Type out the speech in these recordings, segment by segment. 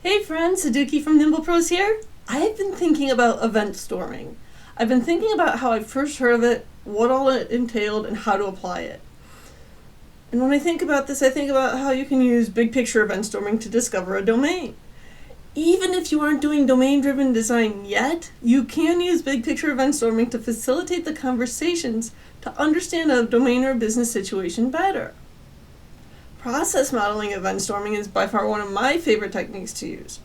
Hey friends, Sadukie from Nimble Pros here. I've been thinking about event storming. I've been thinking about how I first heard of it, what all it entailed, and how to apply it. And when I think about this, I think about how you can use big picture event storming to discover a domain. Even if you aren't doing domain-driven design yet, you can use big picture event storming to facilitate the conversations to understand a domain or business situation better. Process modeling event storming is by far one of my favorite techniques to use.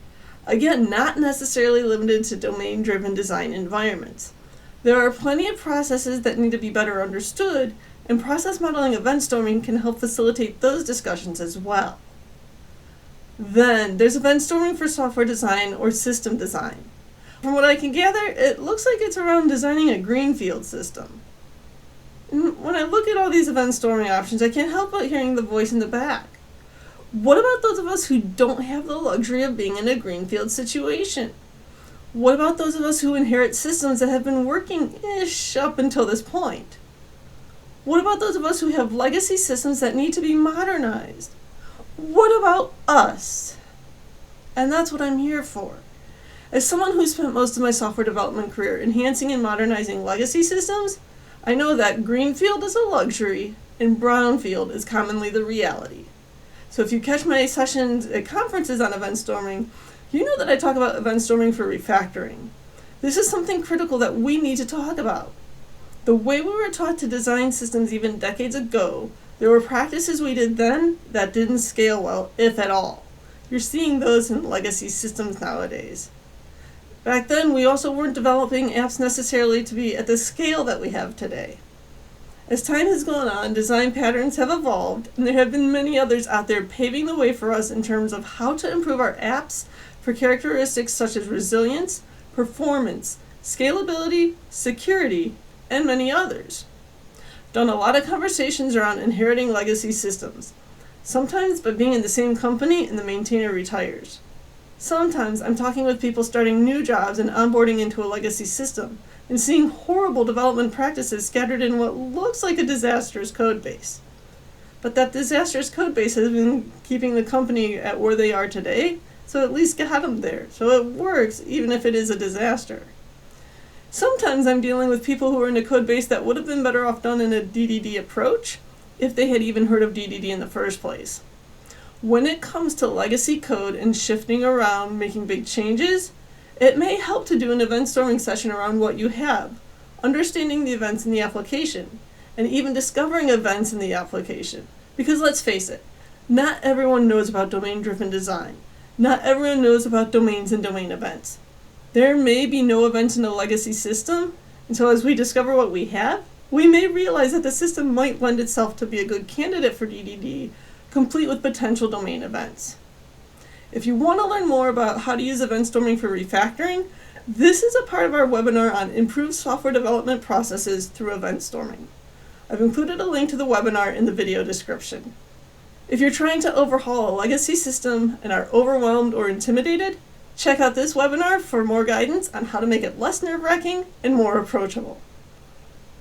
Again, not necessarily limited to domain-driven design environments. There are plenty of processes that need to be better understood, and process modeling event storming can help facilitate those discussions as well. Then, there's event storming for software design or system design. From what I can gather, it looks like it's around designing a greenfield system. When I look at all these event storming options, I can't help but hearing the voice in the back. What about those of us who don't have the luxury of being in a greenfield situation? What about those of us who inherit systems that have been working-ish up until this point? What about those of us who have legacy systems that need to be modernized? What about us? And that's what I'm here for. As someone who spent most of my software development career enhancing and modernizing legacy systems, I know that greenfield is a luxury and brownfield is commonly the reality. So if you catch my sessions at conferences on event storming, you know that I talk about event storming for refactoring. This is something critical that we need to talk about. The way we were taught to design systems even decades ago, there were practices we did then that didn't scale well, if at all. You're seeing those in legacy systems nowadays. Back then, we also weren't developing apps necessarily to be at the scale that we have today. As time has gone on, design patterns have evolved, and there have been many others out there paving the way for us in terms of how to improve our apps for characteristics such as resilience, performance, scalability, security, and many others. Done a lot of conversations around inheriting legacy systems, sometimes by being in the same company and the maintainer retires. Sometimes I'm talking with people starting new jobs and onboarding into a legacy system and seeing horrible development practices scattered in what looks like a disastrous code base. But that disastrous code base has been keeping the company at where they are today, so at least got them there. So it works even if it is a disaster. Sometimes I'm dealing with people who are in a code base that would have been better off done in a DDD approach if they had even heard of DDD in the first place. When it comes to legacy code and shifting around, making big changes, it may help to do an event storming session around what you have, understanding the events in the application, and even discovering events in the application. Because let's face it, not everyone knows about domain-driven design. Not everyone knows about domains and domain events. There may be no events in a legacy system, and so as we discover what we have, we may realize that the system might lend itself to be a good candidate for DDD, complete with potential domain events. If you want to learn more about how to use event storming for refactoring, this is a part of our webinar on improved software development processes through event storming. I've included a link to the webinar in the video description. If you're trying to overhaul a legacy system and are overwhelmed or intimidated, check out this webinar for more guidance on how to make it less nerve-wracking and more approachable.